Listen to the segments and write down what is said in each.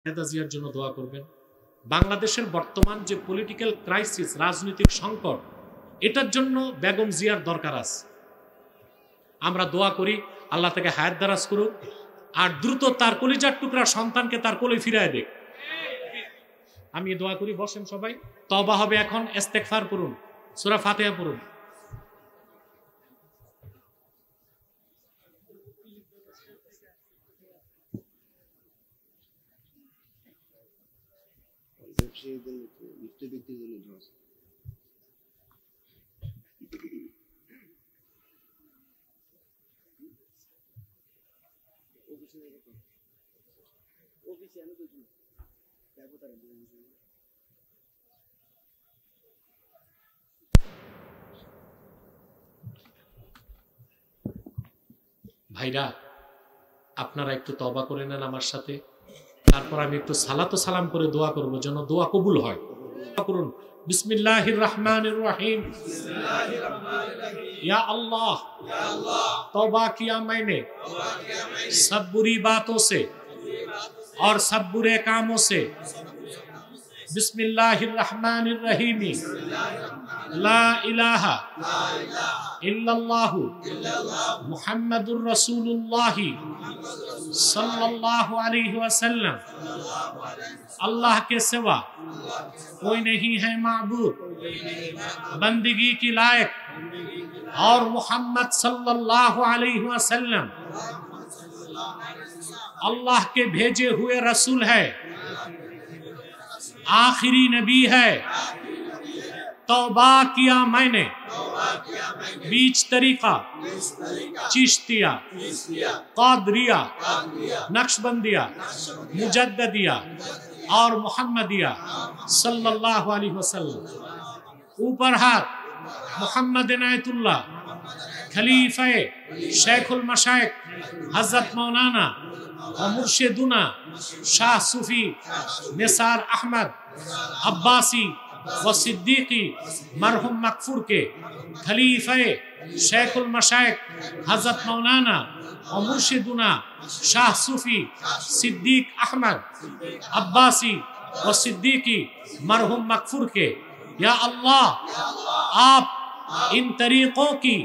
খালেদা জিয়ার জন্য দোয়া করবেন। বাংলাদেশের বর্তমান যে পলিটিক্যাল ক্রাইসিস, রাজনৈতিক সংকট, এটার জন্য বেগম জিয়ার দরকার আছে। আমরা দোয়া করি আল্লাহ তাকে হায়াত দারাজ করুক, আর দ্রুত তার কলিজার টুকরা সন্তানকে তার কোলে ফিরায় দেখ। আমি দোয়া করি। বসেন সবাই, তওবা হবে এখন। ইস্তেগফার করুন, সূরা ফাতিহা পড়ুন। ভাইরা, আপনারা একটু তওবা করে নেন আমার সাথে, তারপর আমি একটু সালাত ও সালাম করে দোয়া করব যেন দোয়া কবুল হয়। করুন। বিসমিল্লাহির রহমানির রহিম। या अल्लाह, तौबा किया मैंने सब बुरी बातों से और सब बुरे कामों से। बिस्मिल्लाहिर रहमानिर रहीम। ला इलाहा इल्लल्लाहु मुहम्मदुर रसूलुल्लाह सल्लल्लाहु अलैहि वसल्लम। अल्लाह के सिवा कोई नहीं है माबूद बंदगी की लायक, और मुहम्मद सल्लल्लाहु अलैहि वसल्लम अल्लाह के भेजे हुए रसूल है, आखिरी नबी है। तौबा किया मैंने बीच तरीका, चिश्तिया, कादरिया, नक्शबंदिया, मुजद्ददिया और मुहम्मदिया सल्लल्लाहु अलैहि वसल्लम। ऊपर हाथ। मोहम्मद इनायतुल्लाह खलीफे शेखुल मशाइख हजरत मौलाना और मुर्शिदुना शाह सूफी निसार अहमद अब्बासी व सिद्दीकी मरहुम मकफूर के खलीफे शेखुल मशाइख हजरत मौलाना और मुर्शिदुना शाह सूफी सिद्दीक अहमद अब्बासी व सिद्दीकी मरहुम मकफूर के। या अल्लाह, आप इन तरीकों की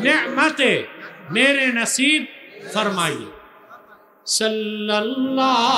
नेमतें मेरे नसीब फरमाइए। सल्लल्लाहु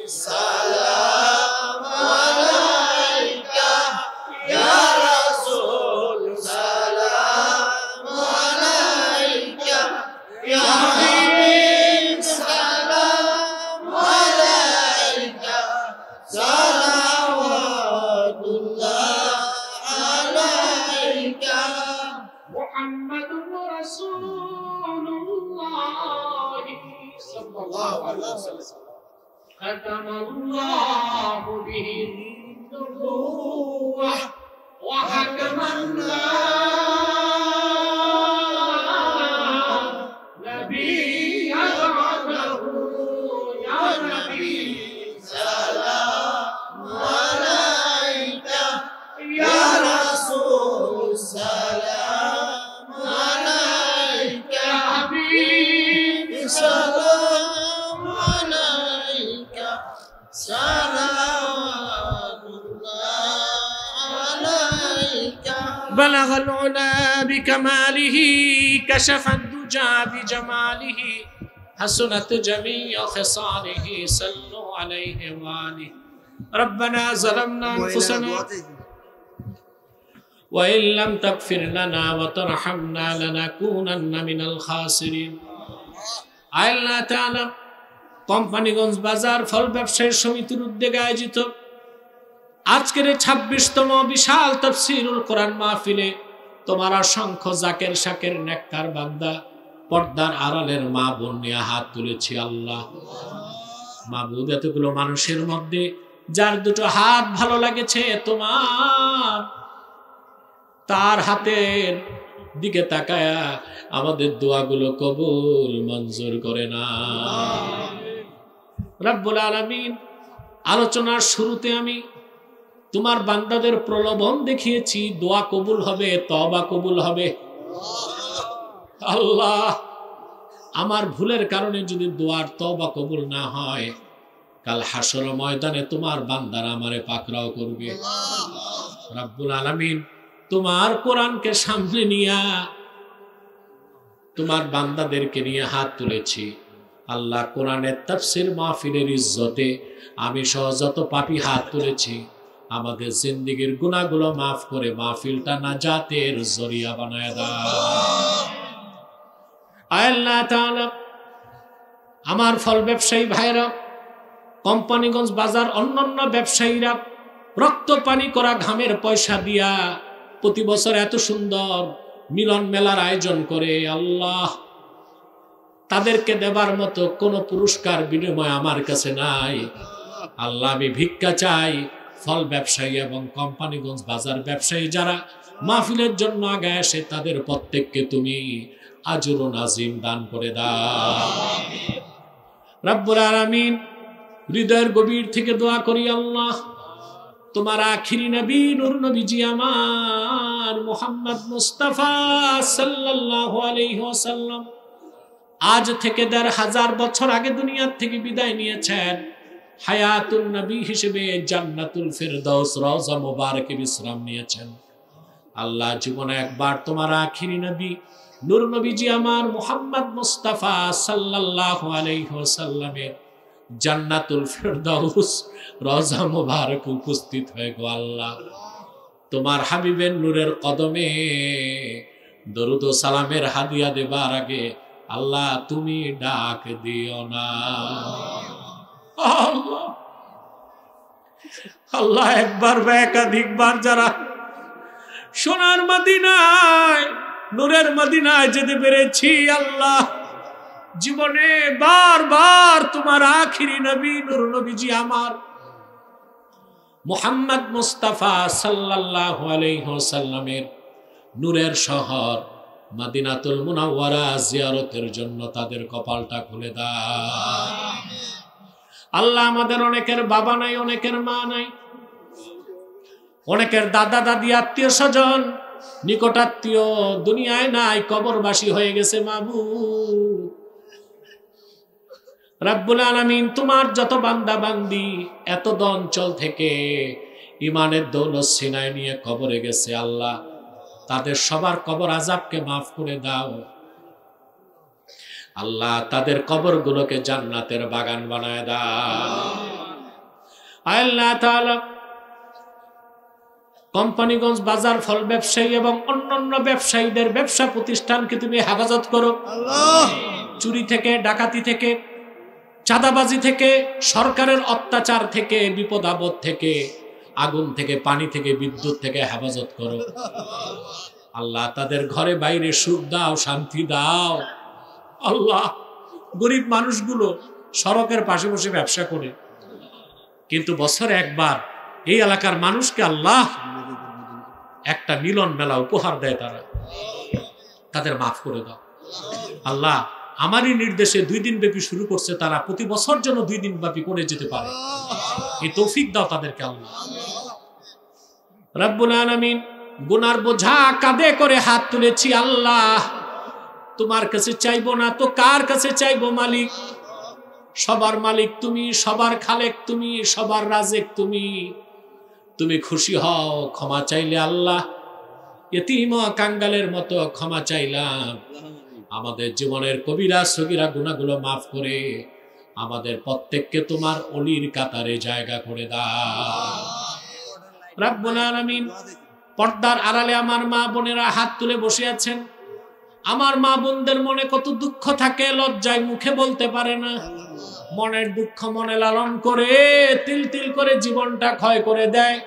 सलाम अलैका ختم الله به النبوة وحكم الله نبيا بعده يا نبي سلام عليك يا رسول سلام عليك يا حبيب سلام عليك صلوات الله عليك بلغ العلا بكماله كشف الدجى بجماله حسنت جميع خصاله صلوا عليه وآله ربنا ظلمنا أنفسنا وإن لم تغفر لنا وترحمنا لنكونن من الخاسرين আল্লাহ তাআলা কোম্পানিগঞ্জ বাজার ফল ব্যবসায়ী সমিতির উদ্যোগে আয়োজিত আজকের 26তম বিশাল তাফসীরুল কোরআন মাহফিলে তোমার অসংখ্য জাকের শাকের নেককার বান্দা পর্দার আড়ালের মা বোন নিয়ে হাত তুলেছি আল্লাহ মাবুদ এতগুলো মানুষের মধ্যে যার দুটো হাত ভালো লাগেছে তোমার তার হাতের দিকে তাকায়া আমাদের দোয়াগুলো কবুল মঞ্জুর করে না রব্বুল আলামিন আলোচনার শুরুতে আমি তোমার বান্দাদের প্রলোভন দেখিয়েছি দোয়া কবুল হবে তওবা কবুল হবে আল্লাহ আমার ভুলের কারণে যদি দোয়ার তওবা কবুল না হয় কাল হাসর ময়দানে তোমার বান্দারা আমারে পাকড়াও করবে রব্বুল আলামিন তোমার কোরআনকে সামনে নিয়া তোমার বান্দাদেরকে নিয়ে হাত তুলেছি আল্লাহ কোরআনের তাফসীর মাহফিলের ইজ্জতে আমি সহ যত পাপী হাত তুলেছি আমাদের জিন্দেগীর গুনাহগুলো মাফ করে মাহফিলটা নাজাতের জরিয়া বানায় দাও আল্লাহ তাআলা আমার ফল ব্যবসায়ী ভাইরা কোম্পানিগঞ্জ বাজার অন্যান্য ব্যবসায়ীরা রক্ত পানি করা ঘামের পয়সা দিয়া প্রতি বছর এত সুন্দর মিলন মেলার আয়োজন করে আল্লাহ তাদেরকে দেবার মতো কোনো পুরস্কার বিনিময় আমার কাছে নাই আল্লাহ আমি ভিক্ষা চাই ফল ব্যবসায়ী এবং কোম্পানিগঞ্জ বাজার ব্যবসায়ী যারা মাহফিলের জন্য আগে আসে তাদের প্রত্যেককে তুমি আজরুন আজিম দান করে দাও রব্বুল আলামিন হৃদয়ের গভীর থেকে দোয়া করি আল্লাহ তোমার আখিরি নবী নূর নবীজি আমার মুহাম্মদ মুস্তাফা সাল্লাল্লাহু আলাইহি ওয়াসাল্লাম আজ থেকে ১৫০০ বছর আগে দুনিয়া থেকে বিদায় নিয়েছেন হায়াতুন নবী হিসেবে জান্নাতুল ফিরদাউস রওজা মুবারকে বিশ্রাম নিয়েছেন আল্লাহ জীবনে একবার তোমার আখিরি নবী নূর নবীজি আমার মুহাম্মদ মুস্তাফা সাল্লাল্লাহু আলাইহি ওয়াসাল্লামের জান্নাতুল ফিরদাউস রওজা মুবারক উপস্থিত হয়ে গো আল্লাহ তোমার হাবিবের নূরের কদমে দরুদ ও সালামের হাদিয়া দেবার আগে আল্লাহ তুমি ডাক দিও না আল্লাহ আল্লাহ একবার বা একাধিকবার যারা সোনার মদিনায় নূরের মদিনায় যেতে পেরেছি আল্লাহ জীবনে বারবার তোমার আখিরি নবী নূর নবীজি আমার মুহাম্মদ মুস্তাফা সাল্লাল্লাহু আলাইহি ওয়াসাল্লামের নূরের শহর মদিনাতুল মুনাওয়ারা জিয়ারতের জন্য তাদের কপালটা খুলে দাও আল্লাহ আমাদের অনেকের বাবা নাই অনেকের মা নাই অনেকের দাদা দাদি আত্মীয় স্বজন নিকটাত্মীয় দুনিয়ায় নাই কবরবাসী হয়ে গেছে মাবুদ রব্বুল আলামিন তোমার যত বান্দা বান্দি এত অঞ্চল থেকে ইমানের দৌলত সিনায় নিয়ে কবরে গেছে আল্লাহ তাদের সবার কবর আযাবকে মাফ করে দাও আল্লাহ তাদের কবরগুলোকে জান্নাতের বাগান বানায় দাও আল্লাহ তাআলা কোম্পানিগঞ্জ বাজার ফল ব্যবসায়ী এবং অন্যান্য ব্যবসায়ীদের ব্যবসা প্রতিষ্ঠানকে তুমি হেফাজত করো আল্লাহ চুরি থেকে ডাকাতি থেকে চাঁদাবাজি থেকে সরকারের অত্যাচার থেকে বিপদ আপদ থেকে আগুন থেকে পানি থেকে বিদ্যুৎ থেকে হেফাজত করো আল্লাহ তাদের ঘরে বাইরে সুখ দাও শান্তি দাও আল্লাহ গরিব মানুষগুলো সড়কের পাশে বসে ব্যবসা করে, কিন্তু বছরে একবার এই এলাকার মানুষকে আল্লাহ একটা মিলন মেলা উপহার দেয়, তাদের মাফ করে দাও আল্লাহ। আমারই নির্দেশে 2 দিন ব্যাপী শুরু করছে, তারা প্রতি বছর যেন 2 দিন ব্যাপী করে যেতে পারে, এই তৌফিক দাও তাদেরকে আল্লাহ রব্বুল আলামিন। গুনার বোঝা কাঁধে করে হাত তুলেছি আল্লাহ, তোমার কাছে চাইবো না তো কার কাছে চাইবো মালিক? সবার মালিক তুমি, সবার খালেক তুমি, সবার রাজেক তুমি। তুমি খুশি হও ক্ষমা চাইলে আল্লাহ, এতিম কাঙ্গালের মতো ক্ষমা চাইলাম। আমাদের জীবনের কবিরা সগীরা গুনাহগুলো মাফ করে আমাদের প্রত্যেককে তোমার অলির কাতারে জায়গা করে দাও রব্বুল আলামিন। পর্দার আড়ালে আমার মা বোনেরা হাত তুলে বসে আছেন। আমার মা বোনদের মনে কত দুঃখ থাকে, লজ্জায় মুখে বলতে পারে না। মনের দুঃখ মনে লালন করে তিল তিল করে জীবনটা ক্ষয় করে দেয়।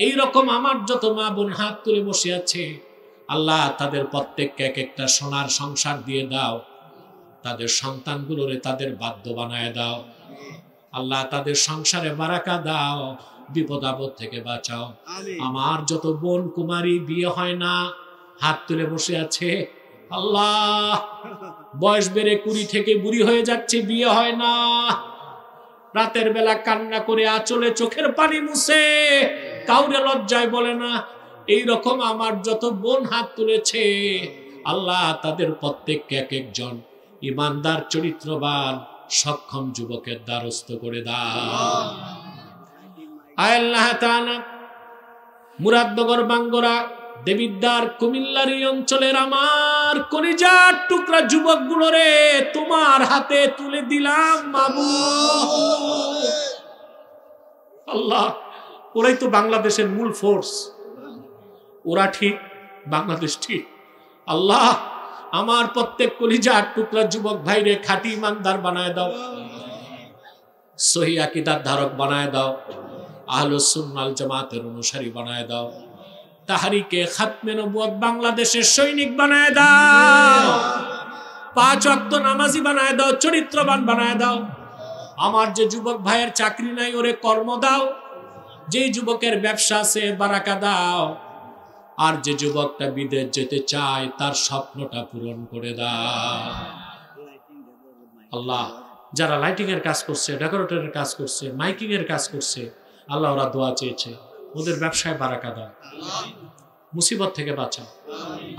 এই রকম আমার যত মা বোন হাত তুলে বসে আছে আল্লাহ, তাদের প্রত্যেককে এক একটা সোনার সংসার দিয়ে দাও। তাদের সন্তানগুলোরে তাদের বাধ্য বানায় দাও আল্লাহ, তাদের সংসারে বারাকা দাও, বিপদ আপদ থেকে বাঁচাও। আমার যত বোন কুমারী বিয়ে হয় না হাত তুলে বসে আছে আল্লাহ, বয়স বেড়ে 20 থেকে বুড়ি হয়ে যাচ্ছে, বিয়ে হয় না, রাতের বেলা কান্না করে আঁচলে চোখের পানি মুছে কাউরে লজ্জায় বলে না। এই রকম আমার যত বোন হাত তুলেছে আল্লাহ, তাদের প্রত্যেককে এক একজন ইমানদার চরিত্রবান সক্ষম যুবকের দ্বারস্থ করে দাও আল্লাহ তাআলা। মুরাদনগর বাঙ্গরা দেবিদ্বার কুমিল্লার এই অঞ্চলের আমার কলিজার টুকরা যুবকগুলোরে তোমার হাতে তুলে দিলাম মাবুদ আল্লাহ। ওরাই তো বাংলাদেশের মূল ফোর্স, ওরা ঠিক, বাংলাদেশ ঠিক আল্লাহ। আমার প্রত্যেক কলিজার টুকরা যুবক ভাইরে খাঁটি ইমানদার বানায় দাও, সহিহ আকীদার ধারক বানায় দাও, আহলুস সুন্নাহ ওয়াল জামাতের অনুসারী বানায় দাও, তাহরিকে খাতমে নবুয়ত বাংলাদেশের সৈনিক বানায় দাও, 5 ওয়াক্ত নামাজি বানায় দাও, চরিত্রবান বানায় দাও। আমার যে যুবক ভাইয়ের চাকরি নাই ওরে কর্ম দাও, যে যুবকের ব্যবসা আছে বারাকা দাও, আর যে যুবকটা বিদেশ যেতে চায় তার স্বপ্নটা পূরণ করে দাও আল্লাহ। যারা লাইটিং এর কাজ করছে, ডেকোরেটরের কাজ করছে, মাইকিং এর কাজ করছে আল্লাহ, ওরা দোয়া চেয়েছে, ওদের ব্যবসায় বারাকা দাও, মুসিবত থেকে বাঁচাও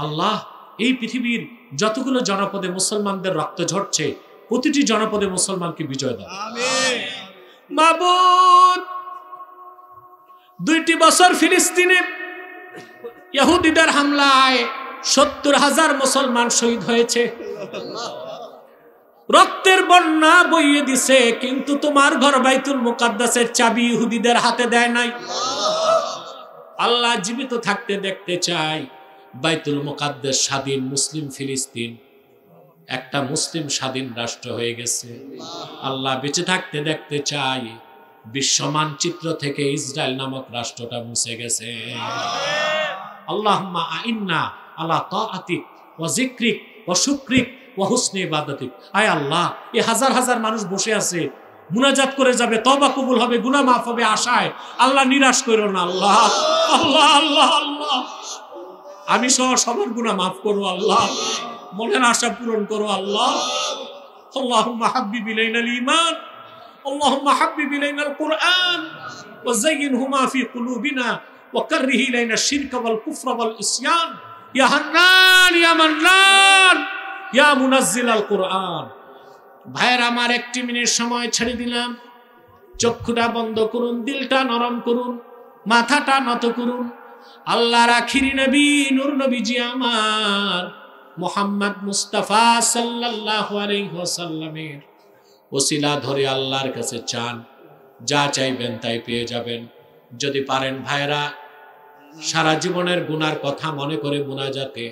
আল্লাহ। এই পৃথিবীর যতগুলো জনপদে মুসলমানদের রক্ত ঝরছে প্রতিটি জনপদে মুসলমানকে বিজয় দাও মাবুদ। 2টি বছর ফিলিস্তিনে ইহুদিদের হামলায় 70,000 মুসলমান শহীদ হয়েছে, রক্তের বন্যা বইয়ে দিছে, কিন্তু তোমার ঘর বাইতুল মুকাদ্দাসের চাবি ইহুদিদের হাতে দেয় নাই আল্লাহ। জীবিত থাকতে দেখতে চাই বাইতুল মুকাদ্দাস স্বাধীন, মুসলিম ফিলিস্তিন একটা মুসলিম স্বাধীন রাষ্ট্র হয়ে গেছে আল্লাহ। বেঁচে থাকতে দেখতে চাই বিশ্ব মানচিত্র থেকে ইসরায়েল নামক রাষ্ট্রটা মুছে গেছে আল্লাহুম্মা আইন্না আলা তাআতিক ওয়া যিকরিক ওয়া শুকরিক ওয়া হুসনি ইবাদাতিক। আয় আল্লাহ, এই হাজার হাজার মানুষ বসে আছে, মুনাজাত করে যাবে, তওবা কবুল হবে, গুনাহ মাফ হবে আশায় আল্লাহ নিরাশ করো না আল্লাহ। আল্লাহ আল্লাহ আল্লাহ, আমি সহ সবার গুনাহ মাফ করো আল্লাহ, মনের আশা পূরণ করো আল্লাহ। আল্লাহুম্মা হাব্বিব ইলাইনাল ঈমান, আল্লাহুম্মা হাব্বিব ইলাইনাল কুরআন ওয়া যায়্যিনহুমা ফি কুলুবিনা ওয়া কাররিহ ইলাইনাশ শিরকা ওয়াল কুফরা ওয়াল ইসয়ান ইয়া হান্নান ইয়া মান্নান ইয়া মুনাজ্জিলাল কুরআন। ভাইয়ের আমার 1 মিনিট সময় ছেড়ে দিলাম, চক্ষুটা বন্ধ করুন, দিলটা নরম করুন, মাথাটা নত করুন। আল্লাহর আখিরি নবী নূর নবীজি আমার মুহাম্মদ মুস্তাফা সাল্লাল্লাহু আলাইহি ওয়াসাল্লামের ওসিলা ধরে আল্লাহর কাছে চান, যা চাইবেন তাই পেয়ে যাবেন। যদি পারেন ভাইরা সারা জীবনের গুনার কথা মনে করে মুনাজাতে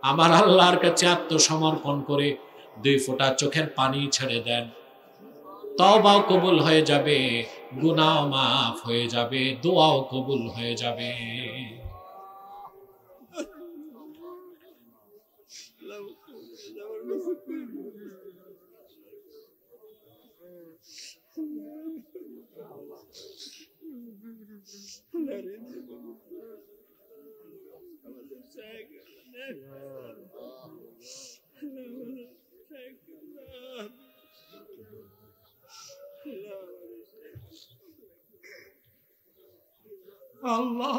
আমার আল্লাহর কাছে আত্মসমর্পণ করে 2 ফোঁটা চোখের পানি ছেড়ে দেন, তওবাও কবুল হয়ে যাবে, গুনাহ মাফ হয়ে যাবে, দোয়াও কবুল হয়ে যাবে। আল্লাহ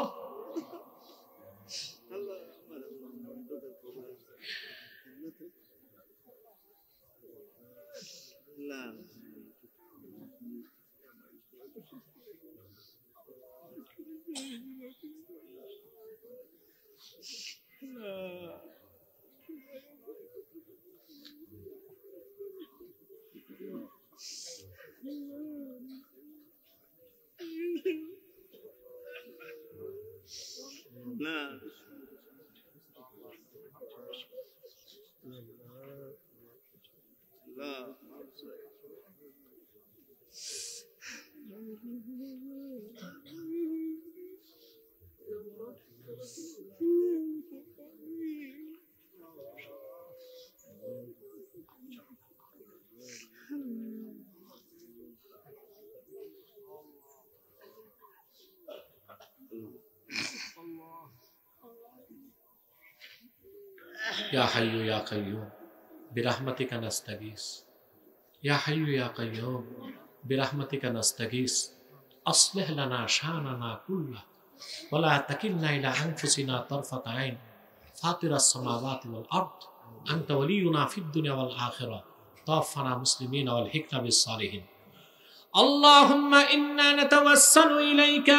يا حي يا قيوم برحمتك نستغيث يا حي يا قيوم برحمتك نستغيث أصلح لنا شأننا كله ولا تكلنا إلى أنفسنا طرفة عين فاطر السماوات والأرض أنت ولينا في الدنيا والآخرة توفنا مسلمين والحقنا بالصالحين اللهم إنا نتوسل إليك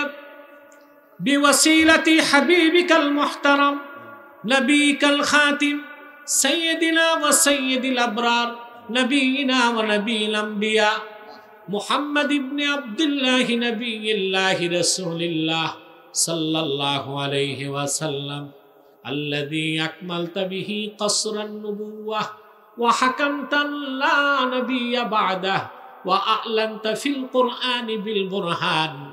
بوسيلة حبيبك المحترم نبيك الخاتم سيدنا وسيد الأبرار نبينا ونبي الأنبياء محمد بن عبد الله نبي الله رسول الله صلى الله عليه وسلم الذي أكملت به قصر النبوة وحكمت لا نبي بعده وأعلنت في القرآن بالبرهان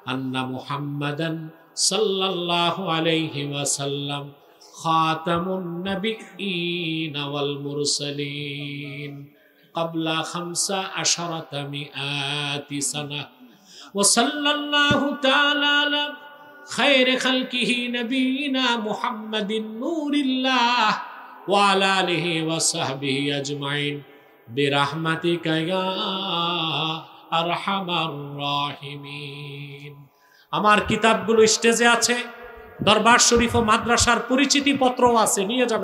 أن محمدا صلى الله عليه وسلم خاتم النبيين والمرسلين قبل 1500 سنة وصلى الله تعالى على خير خلقه نبينا محمد نور الله وعلى آله وصحبه أجمعين برحمتك يا أرحم الراحمين আমার কিতাবগুলো স্টেজে আছে দরবার শরীফ ও মাদ্রাসার পরিচিতি পত্রও আছে নিয়ে যাবেন